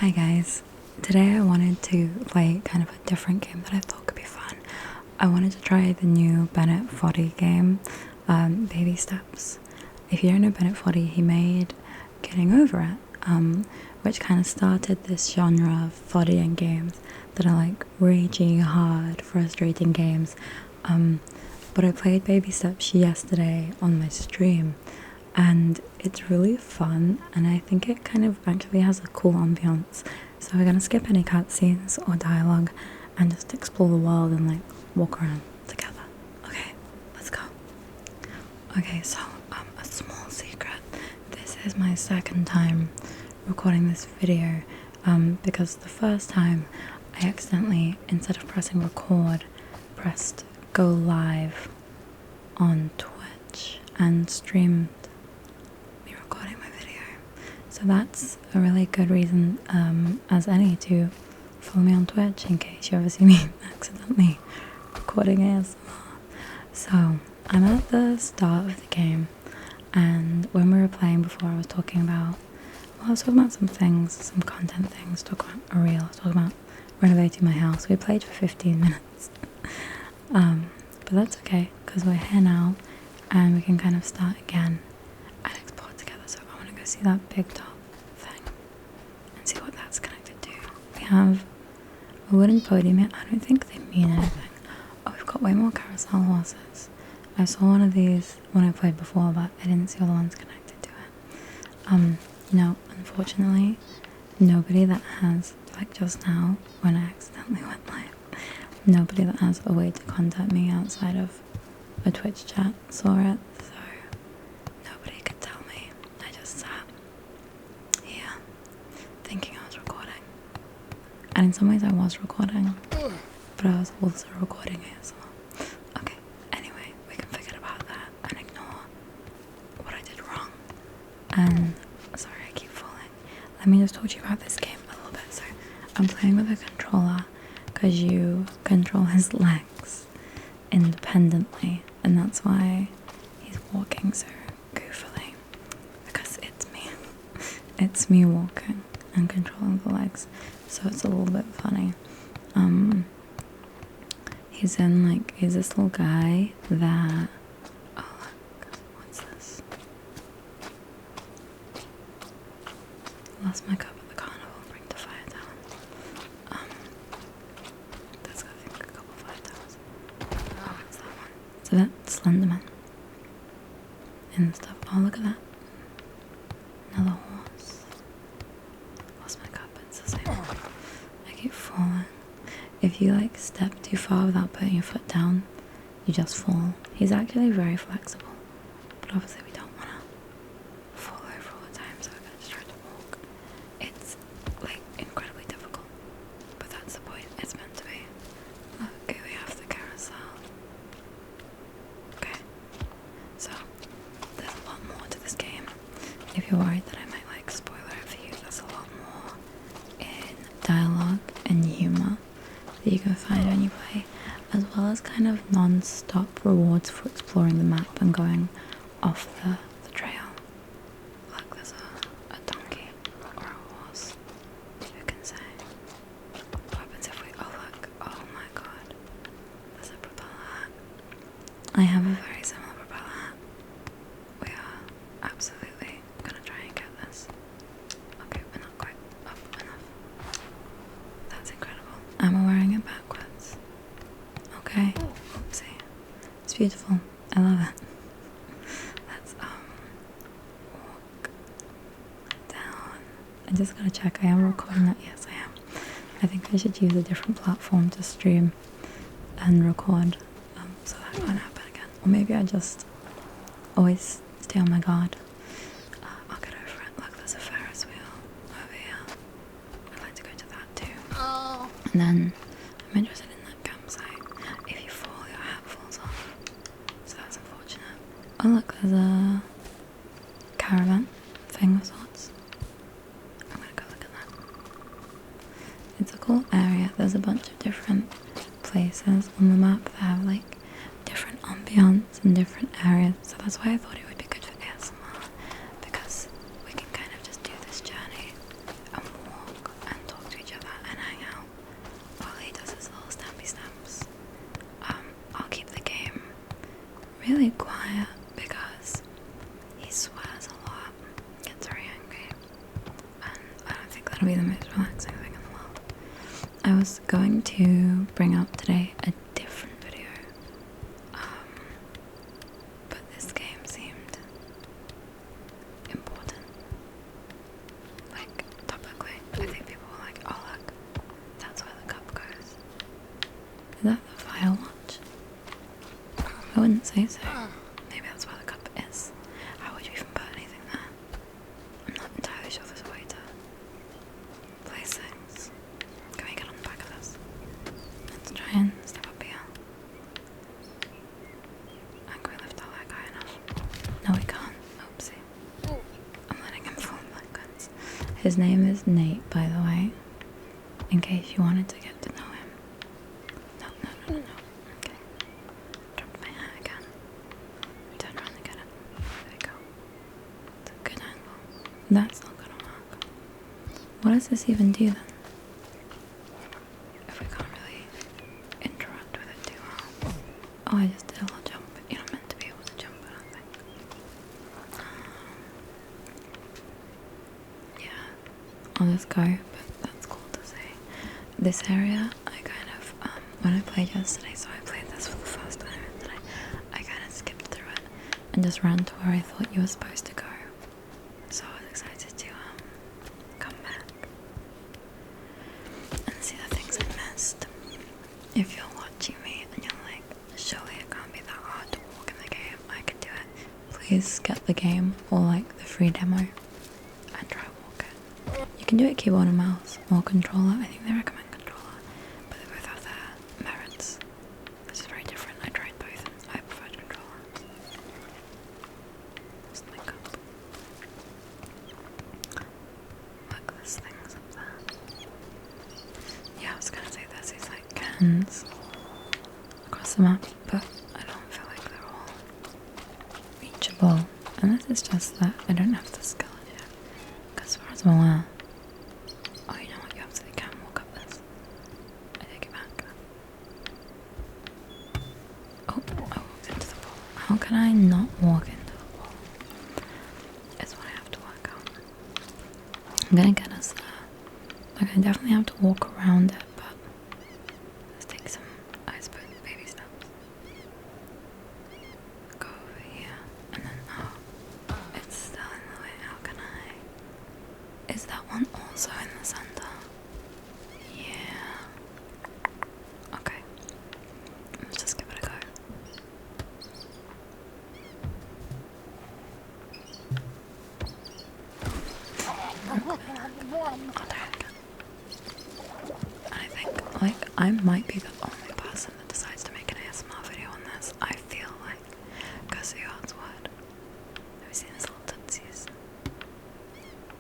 Hi guys, today I wanted to play kind of a different game that I thought could be fun. I wanted to try the new Bennet Foddy game, Baby Steps. If you don't know Bennet Foddy, he made Getting Over It, which kind of started this genre of Foddy games that are like raging hard, frustrating games. But I played Baby Steps yesterday on my stream, and it's really fun, and I think it kind of actually has a cool ambiance. So we're gonna skip any cutscenes or dialogue and just explore the world and like walk around together. Okay, let's go. Okay, so a small secret. This is my second time recording this video, because the first time I accidentally, instead of pressing record, pressed go live on Twitch and streamed me recording my video. So that's a really good reason as any to follow me on Twitch in case you ever see me accidentally recording ASMR. So I'm at the start of the game, and when we were playing before I was talking about, I was talking about some things, some content things, talking about a reel, talking about renovating my house. We played for 15 minutes. But that's okay, because we're here now and we can kind of start again and explore together. So I want to go see that big top thing and see what that's connected to. We have a wooden podium here. I don't think they mean anything. Oh, we've got way more carousel horses. I saw one of these when I played before, but I didn't see all the ones connected to it. No, unfortunately, nobody that has, like just now, when I accidentally went live, nobody that has a way to contact me outside of a Twitch chat saw it, so nobody could tell me. I just sat here thinking I was recording. And in some ways I was recording, but I was also recording ASMR. Okay, anyway, we can forget about that and ignore what I did wrong. And sorry, I keep falling. Let me just talk to you about this game a little bit. So I'm playing with a controller, because you control his legs independently, and that's why he's walking so goofily, because it's me walking and controlling the legs, so it's a little bit funny. He's this little guy that, oh look, what's this? Lost my cup at the carnival, bring the fire down. That's got, I think, a couple of fire towers. Oh, what's that one? So that's Slenderman and stuff. Oh, look at that. Another horse. Lost my cup, it's the same one. I keep falling. If you like step too far without putting your foot down, you just fall. He's actually very flexible, but obviously we don't want to fall over all the time, so we're going to just try to walk. It's like incredibly difficult, but that's the point. It's meant to be. Okay, we have the carousel. Okay, so there's a lot more to this game. If you're worried that I might like spoiler it for you, there's a lot more in dialogue and humour that you can find when you play, as well as kind of non-stop rewards for exploring the map and going off the trail. Look, there's a donkey or a horse. Who can say? What happens if we, oh look, oh my god, there's a propeller hat. I have a very similar propeller hat. We are absolutely gonna try and get this. Okay, we're not quite up enough. That's incredible. And we're wearing it backwards. Okay, oopsie. It's beautiful. I love it. Let's walk down. I just gotta check. I am recording that. Yes, I am. I think I should use a different platform to stream and record, so that can't happen again. Or maybe I just always stay on my guard. I'll get over it. Look, there's a Ferris wheel over here. I'd like to go to that too. And then I'm interested in that campsite. If you fall, your hat falls off, so that's unfortunate. Oh look, there's a caravan thing of sorts. I'm gonna go look at that. It's a cool area. There's a bunch of different places on the map that have like different ambience and different areas, so that's why I thought it would be good for ASMR, because we can kind of just do this journey and walk and really quiet because he swears a lot, gets very angry, and I don't think that'll be the most relaxing thing in the world. I was going to bring up today a different video, but this game seemed important. Like, topically, I think people were like, oh look, that's where the cup goes. Is that the fire watch? I wouldn't say so. Maybe that's where the cup is. How would you even put anything there? I'm not entirely sure there's a way to place things. Can we get on the back of this? Let's try and step up here. And can we lift our leg high enough? No, we can't. Oopsie. I'm letting him fall backwards. His name is Nate, by the way. In case you wanted to get to know him. No. Okay. Dropped my hat again. Turn around and get it. There we go. It's a good angle. That's not gonna work. What does this even do then? If we can't really interact with it too well. Oh, I just did a little jump. You're not meant to be able to jump, I don't think. Yeah. I'll just go, but that's cool to see. This area, I kind of, when I played yesterday, so I played this for the first time yesterday, I kind of skipped through it and just ran to where I thought you were supposed to go. So I was excited to come back and see the things I missed. If you're watching me and you're like, surely it can't be that hard to walk in the game, I can do it, please get the game or like the free demo and try walk it. You can do it keyboard and mouse or controller. I think they recommend controller, but they both have their merits, which is very different. I tried both and I preferred controller. Just my cup. Look, there's things up there. Yeah, I was gonna say there's these like cans across the map, but I don't feel like they're all reachable. Unless it's just that I don't have the skill yet. Because as far as I'm aware, oh, you know what, you absolutely can walk up this. I take it back. Oh, I walked into the wall. How can I not walk into the wall? Is what I have to work out. I'm gonna get us there. Like, I definitely have to walk around it, but let's take some, I suppose, baby steps. Go over here, and then, oh, it's still in the way. How can I? Is that one also in the center? Yeah. Okay. Let's just give it a go. I'll try it again. And I think, like, I might be the only person that decides to make an ASMR video on this. I feel like, because the art's word. Have you seen his little tootsies?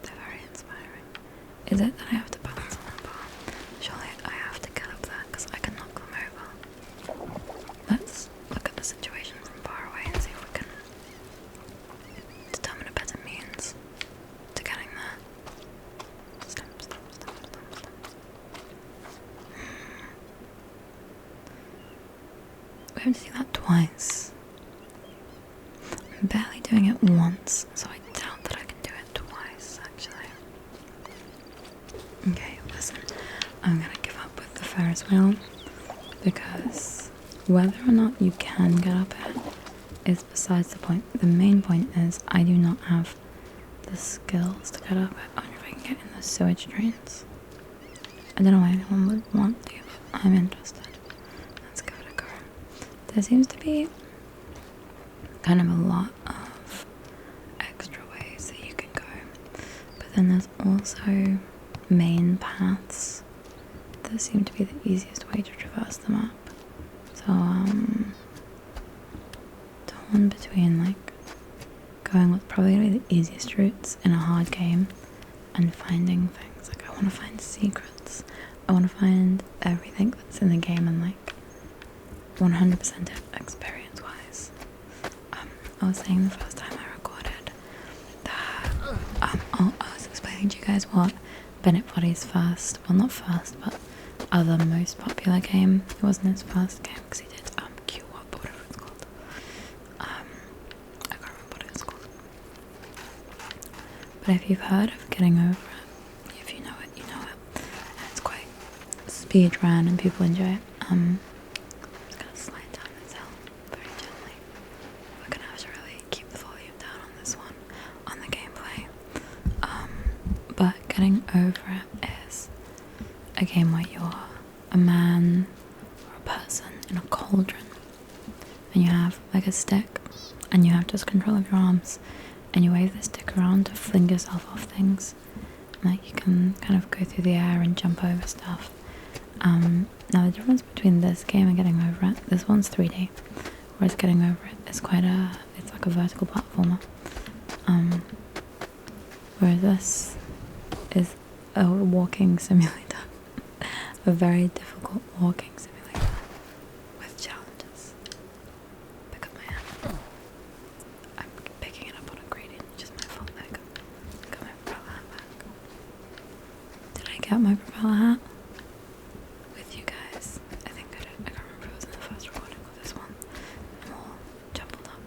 They're very inspiring. Is it that I have to balance on that bar? Surely I have to get up there because I can knock them over. Let's look at the situation from far away and see if we can determine a better means to getting there. Step. We have to do that twice. I'm barely doing it once, so I doubt that I can do it twice, actually. Okay, listen, I'm gonna give up with the Ferris wheel because whether or not you can get up it is besides the point. The main point is I do not have the skills to get up it. I wonder if I can get in the sewage drains. I don't know why anyone would want to, but I'm interested. Let's give it a go. There seems to be kind of a lot of extra ways that you can go, but then there's also main paths that seem to be the easiest way to traverse the map. So torn between like going what's probably gonna be the easiest routes in a hard game and finding things. Like, I want to find secrets, I want to find everything that's in the game and like 100% experience wise. I was saying the first time I recorded that I was explaining to you guys what Bennet Foddy's first, well not first, but other most popular game. It wasn't his first game because he did Q-Wop or whatever it's called. But if you've heard of Getting Over It, if you know it, you know it. And it's quite speed run and people enjoy it. Just gonna slide down this hill very gently. We're gonna have to really keep the volume down on this one, on the gameplay. But Getting Over It is a game where you're a man or a person in a cauldron, and you have like a stick, and you have just control of your arms, and you wave the stick around to fling yourself off things. Like you can kind of go through the air and jump over stuff. Now the difference between this game and Getting Over It, this one's 3D, whereas Getting Over It is it's like a vertical platformer. Whereas this is a walking simulator, a very difficult walking simulator with challenges. Pick up my hand. I'm picking it up on a gradient, which is my fault. There we go. Got my propeller hat back. Did I get my propeller hat with you guys? I think I did. I can't remember if it was in the first recording or this one. I'm all jumbled up.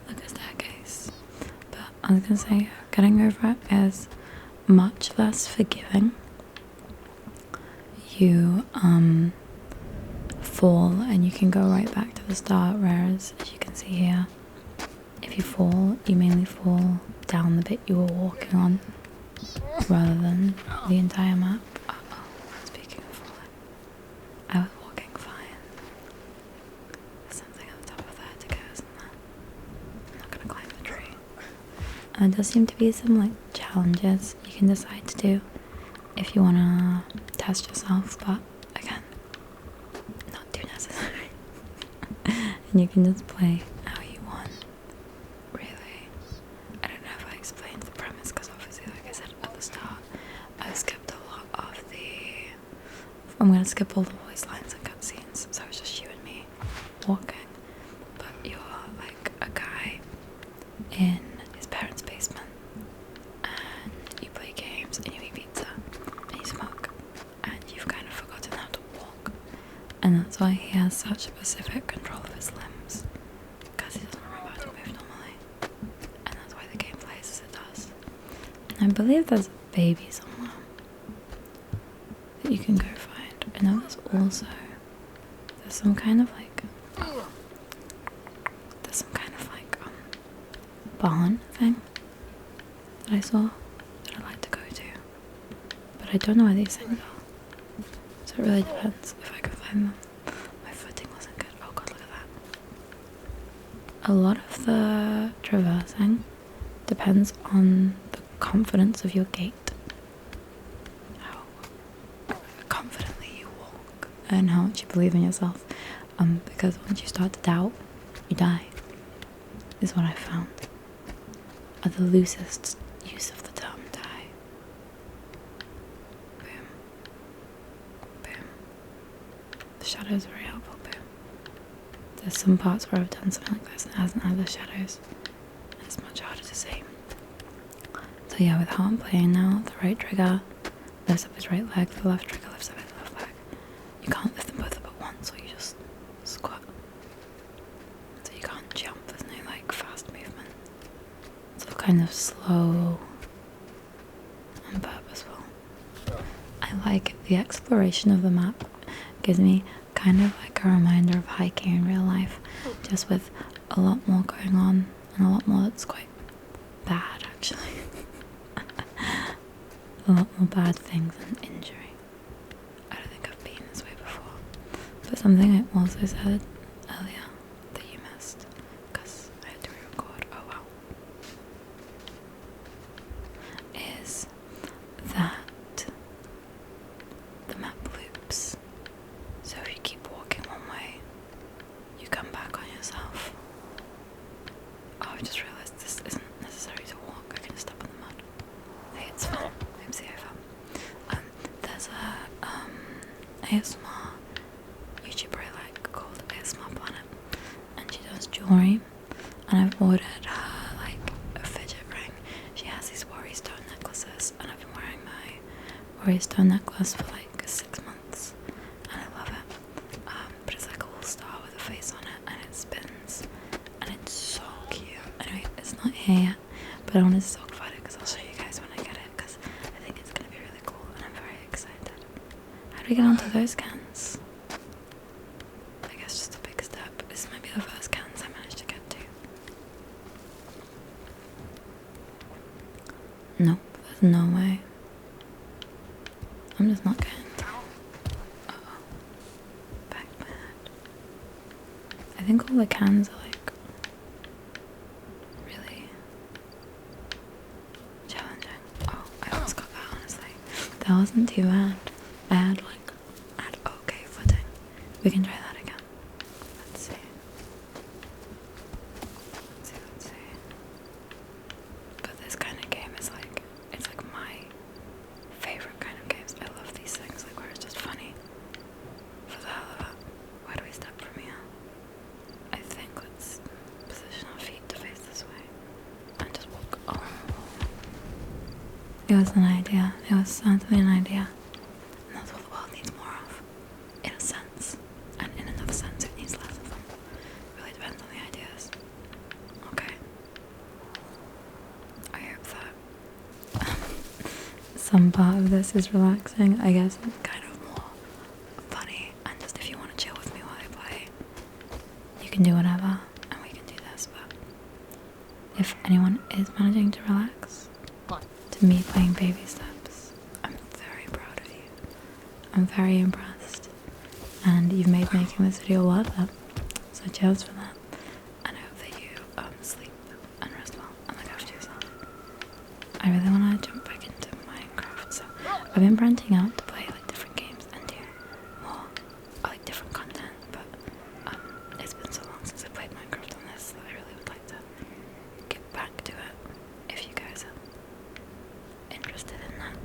Like a staircase. But I was gonna say, Getting Over It is much less forgiving. You fall and you can go right back to the start, whereas as you can see here, if you fall, you mainly fall down the bit you were walking on rather than the entire map. Speaking of falling, I was walking fine. There's something at the top of there to go, isn't there? I'm not gonna climb the tree. And there does seem to be some like challenges you can decide to do if you wanna test yourself, but again, not too necessary. And you can just play how you want, really. I don't know if I explained the premise, because obviously, like I said at the start, I skipped a lot of I'm gonna skip all the voice lines and cutscenes, so it's just you and me walking. But you're like a guy in his parents' basement, and you play games, and you eat pizza, and you smoke, and you've kind of forgotten how to walk. And that's why he has such specific control of his limbs, because he doesn't remember how to move normally. And that's why the game plays as it does. And I believe there's a baby somewhere that you can go find. I know there's some kind of like barn thing that I saw that I'd like to go to, but I don't know where these things are, so it really depends if I can find them. My footing wasn't good. Oh god, look at that. A lot of the traversing depends on the confidence of your gait, how confidently you walk, and how much you believe in yourself, because once you start to doubt, you die, is what I found. Are the loosest use of the term die. Boom. Boom. The shadows are very helpful. Boom. There's some parts where I've done something like this and it hasn't had the shadows, and it's much harder to see. So yeah, with how I'm playing now, the right trigger lifts up his right leg, the left trigger lifts up his left leg. You can't lift them both up at once, or you just squat. So you can't jump, there's no like fast movement. It's all kind of slow and purposeful. I like the exploration of the map. Gives me kind of like a reminder of hiking in real life, just with a lot more going on and a lot more that's quite bad actually. A lot more bad things than injury. I don't think I've been this way before. But something I also said earlier that you missed, because I had to re-record, oh wow, is that the map loops. So if you keep walking one way, you come back on yourself. Oh, I've just realised this isn't necessary to walk. I can just step on the mud. Hey, it's fun. Oopsie, I fell. There's a ASMR YouTuber I like called ASMR Planet, and she does jewellery, and I've ordered her like a fidget ring. She has these worry stone necklaces, and I've been wearing my worry stone necklace for like 6 months, and I love it. But it's like a little star with a face on it, and it spins, and it's so cute. Anyway, it's not here yet, but I wanted to talk about it because I'll show you guys do we get onto those cans? I guess just a big step. This might be the first cans I managed to get to. Nope, there's no way. I'm just not getting to. Uh-oh. Back my head. I think all the cans are like really challenging. Oh, I almost got that, honestly. That wasn't too bad. I had okay footing. We can try that again. Let's see. Let's see. But this kind of game is like, it's like my favorite kind of games. I love these things, like where it's just funny. For the hell of it. Where do we step from here? I think let's position our feet to face this way. And just walk. Oh. It was an idea. It was certainly an idea. And that's what the world needs more of. In a sense. And in another sense, it needs less of them. It really depends on the ideas. Okay. I hope that some part of this is relaxing. I guess it's kind of more funny. And just if you want to chill with me while I play, you can do whatever. And we can do this. But if anyone is managing to relax to me playing baby steps, I'm very proud of you. I'm very impressed, and you've made making this video worth it, so cheers for that, and I hope that you sleep and rest well and look after yourself. I really want to jump back into Minecraft, so I've been branching out to play like different games and do more like different content, but it's been so long since I played Minecraft on this that I really would like to get back to it if you guys are interested in that.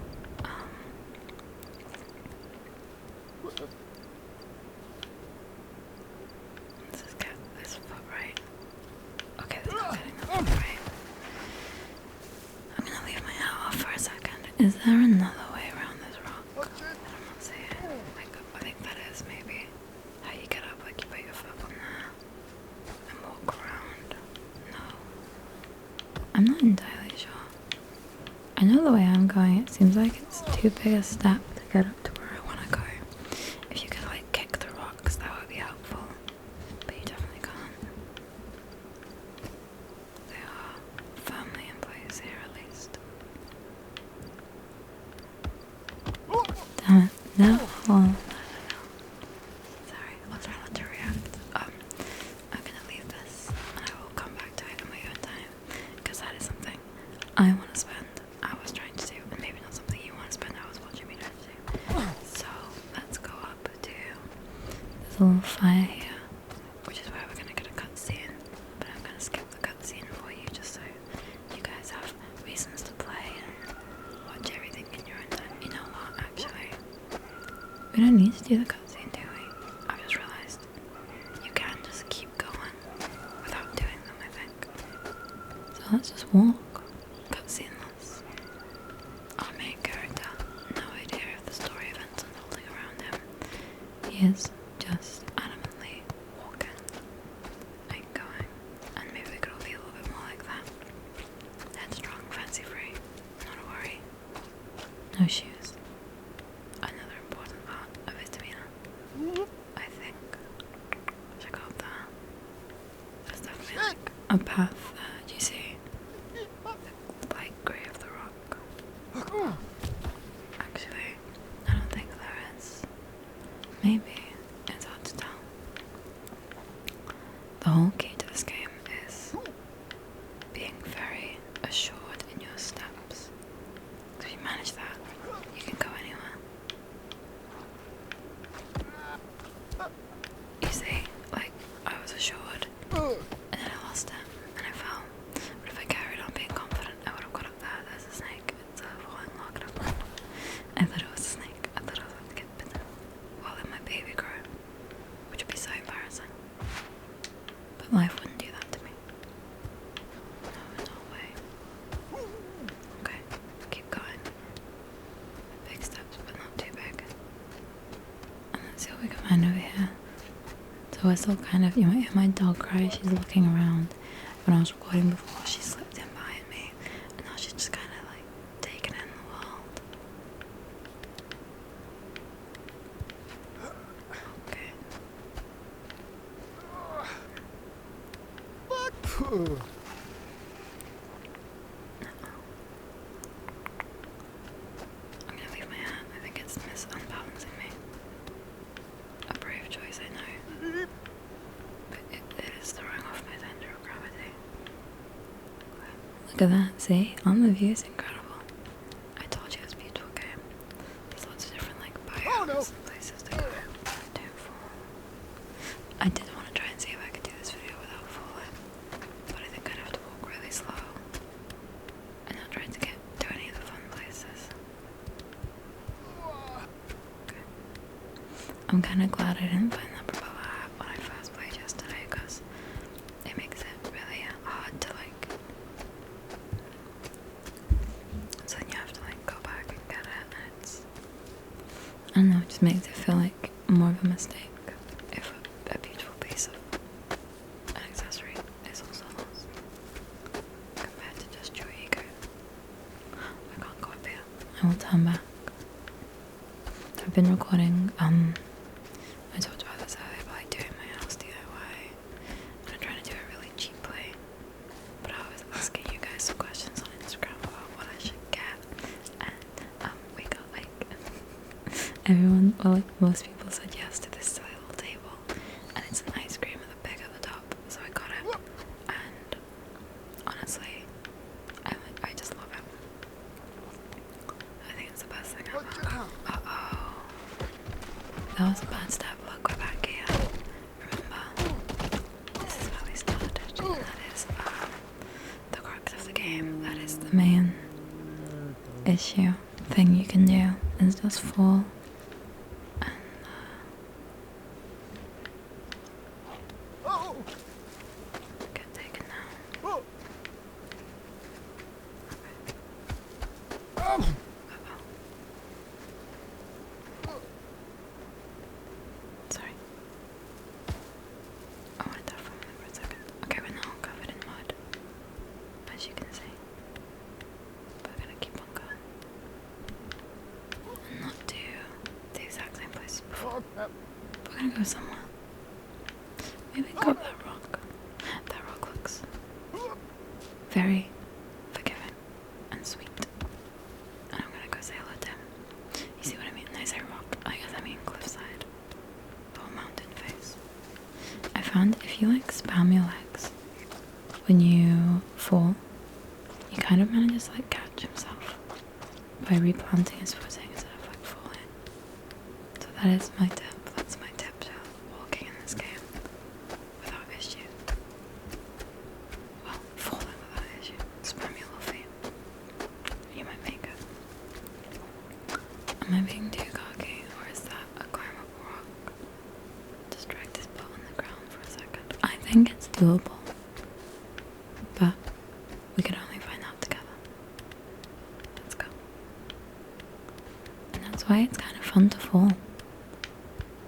Let's just get this foot right. Okay, there's no getting that foot right. I'm gonna leave my hat off for a second. Is there another way around this rock that I'm not seeing? Like, I think that is maybe how you get up, like you put your foot on there and walk around. No. I'm not entirely sure. I know the way I'm going, it seems like it's too big a step to get up to where I want to go. If you could like kick the rocks, that would be helpful. But you definitely can't. They are firmly in place here at least. Damn it. No. No. Sorry, I'll try not to react. I'm gonna leave this and I will come back to it in my own time. Because that is something I want to spend hours trying to do, and maybe not something you want to spend hours watching me trying to do. So let's go up to this little fire here, which is where we're gonna get a cutscene. But I'm gonna skip the cutscene for you just so you guys have reasons to play and watch everything in your own time. You know what? Actually, we don't need to do the cutscene, do we? I've just realised you can just keep going without doing them. I think. So let's just walk. Cutsceneless. Our main character, no idea of the story events unfolding around him. He is just adamantly walking and going. And maybe we could all be a little bit more like that. Headstrong, fancy free, not a worry. No shoes. Another important part of his demeanour. I think. Check out there. There's definitely like a path there, do you see? The light grey of the rock. Actually, I don't think there is. Maybe. It's hard to tell. The whole key to this game is being very assured in your steps. So if you manage that, you can go anywhere. You see, like, I was assured, and then I lost it, and I fell. But if I carried on being confident, I would have got up there. There's a snake. It's a falling log, and I thought it was a snake. I thought I was about to get bitten while in my baby grow, which would be so embarrassing. But life wouldn't do that to me. No way. Okay, keep going. Big steps, but not too big. And let's see what we can find over here. So we're still kind of, you might hear my dog cry. She's looking around. When I was recording before, she slipped in behind me, and now she's just kind of like taking in the world. I'm gonna leave my hat. I think it's unbalancing me. A brave choice, I know. But it is throwing off my center of gravity. Look at that, see? On the view is incredible. I told you it was a beautiful game. There's lots of different like biomes and places to go. Don't fall. I did want to try and see if I could do this video without falling, but I think I'd have to walk really slow and not trying to get to any of the fun places. Okay. I'm kind of glad I didn't find that propeller hat when I first played yesterday, because it makes it really hard to like. So then you have to like go back and get it, and it's, I don't know, it just makes it feel like more of a mistake if a beautiful piece of an accessory is also lost compared to just your ego. I can't go up here. I will turn back. I've been recording, I talked about this earlier, but like doing my house DIY. And I'm trying to do it really cheaply. But I was asking you guys some questions on Instagram about what I should get. And we got like everyone, well, like most people said yes to this silly little table. And it's an ice cream with a pig at the top. So I got it. And honestly, I just love it. I think it's the best thing ever. Uh-oh. That was a bad step. Look, we're back here. Remember, this is where we started. And that is the crux of the game. That is the main thing you can do is just fall and get taken down. Uh-oh. Sorry. I wanted that for a second. Okay, we're now covered in mud, as you can see. But we're gonna keep on going. And not do the exact same place as before. We're gonna go somewhere. Maybe go up that rock. That rock looks very forgiving and sweet. And I'm gonna go say hello to him. You see what I mean? When I say rock, I guess I mean cliffside. Or mountain face. I found if you like spam your legs when you fall, he kind of manages to like catch himself by replanting his footing instead of like falling. So that is my tip. That's my tip to walking in this game without issue. Well, falling without issue. Spam your little feet. You might make it. Am I being too cocky, or is that a climbable rock? Just drag this boat on the ground for a second. I think it's doable, but we could only find out together. Let's go. And that's why it's kind of fun to fall,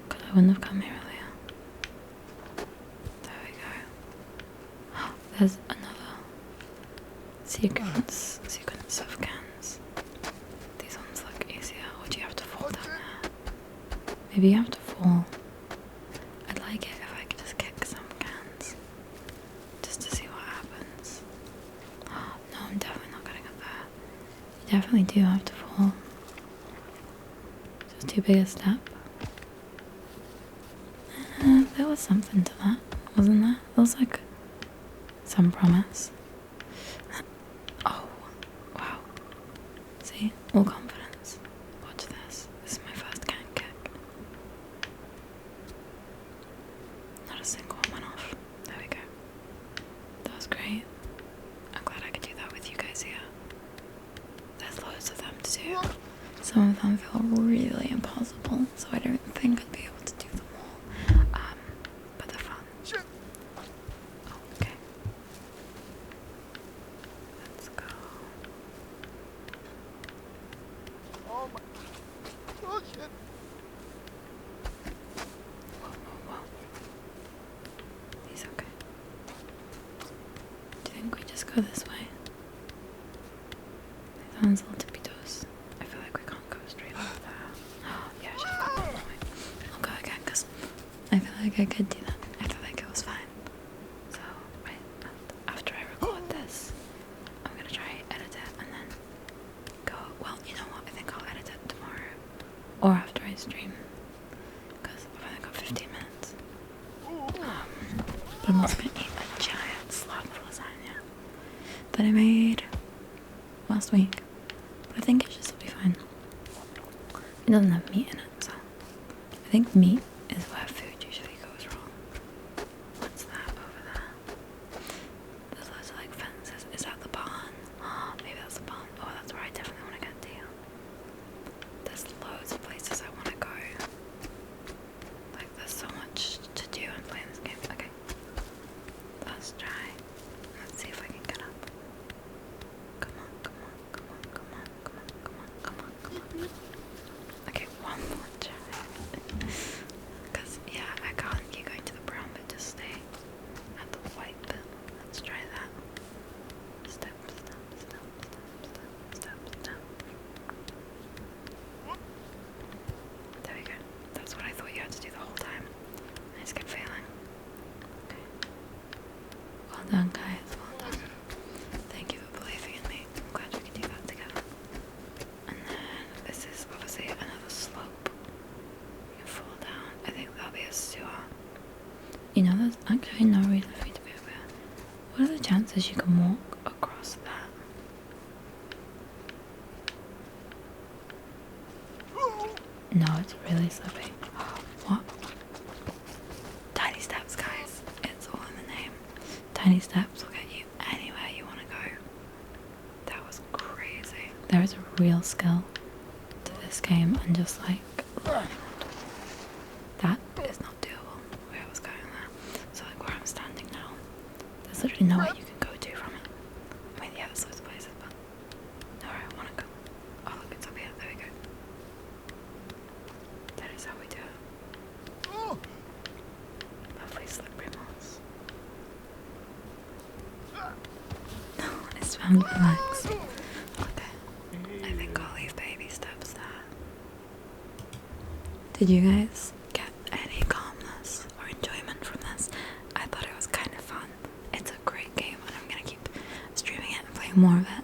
because I wouldn't have come here earlier. There we go. There's another sequence of cans. These ones look easier, or do you have to fall down there? Maybe you have to fall. I'd like it if I could just kick some cans, just to see what happens. No, I'm definitely not getting up there. You definitely do have to fall. Just too big a step. There was something to that, wasn't there? There was like some promise. Oh, wow. See? All confidence. Watch this. This is my first can kick. Not a single one went off. There we go. That was great. I'm glad I could do that with you guys here. There's loads of them to do. Some of them feel really impossible, so I don't think I'd be able to do them all. But they're fun. Oh, okay. Let's go. Oh my. Oh shit. Whoa. He's okay. Do you think we just go this way? That one's a little tippy toes. I feel like we can't go straight up there. Yeah, I should have gone this way. I'll go again, because I feel like I could do that. I feel like it was fine. So, right, after or after I stream, because I've only got 15 minutes. But I'm also gonna eat a giant slab of lasagna that I made last week. But I think it should still be fine. It doesn't have meat in it, so I think meat is where food usually goes wrong. What's that over there? There's loads of like fences. Is that the barn? Oh, maybe that's the barn. Oh, that's where I definitely want to get to. There's loads of places I want to go. Like there's so much to do and play in this game. Okay. Let's try. Let's see if I can get up. Come on, come on, come on, come on, come on, come on, come on, come on. Okay, one more try. Because, yeah, I can't keep going to the brown bit, just stay at the white bit. Let's try that. Step, step, step, step, step, step, step. There we go. That's what I thought you had to do the whole time. I just kept failing. Okay. Well done, guys. Well done. Thank you for believing in me. I'm glad we could do that together. And then this is obviously another slope. You can fall down. I think that'll be a sewer. You know, there's actually no reason for me to be over here. What are the chances you can walk across that? No, it's really slippy. What? Tiny steps, guys. It's all in the name. Tiny steps will get you anywhere you want to go. That was crazy. There is a real skill to this game, and just like learning that is not doable. Where I was going there. So like where I'm standing now, there's literally nowhere you can go to from it. I mean, yeah, there's loads of places, but nowhere I want to go. Oh look, it's up here. There we go. That is how we do it. Lovely slippery moss. It's found relax. Okay. I think I'll leave baby steps there. Did you guys get any calmness or enjoyment from this? I thought it was kind of fun. It's a great game and I'm gonna keep streaming it and playing more of it.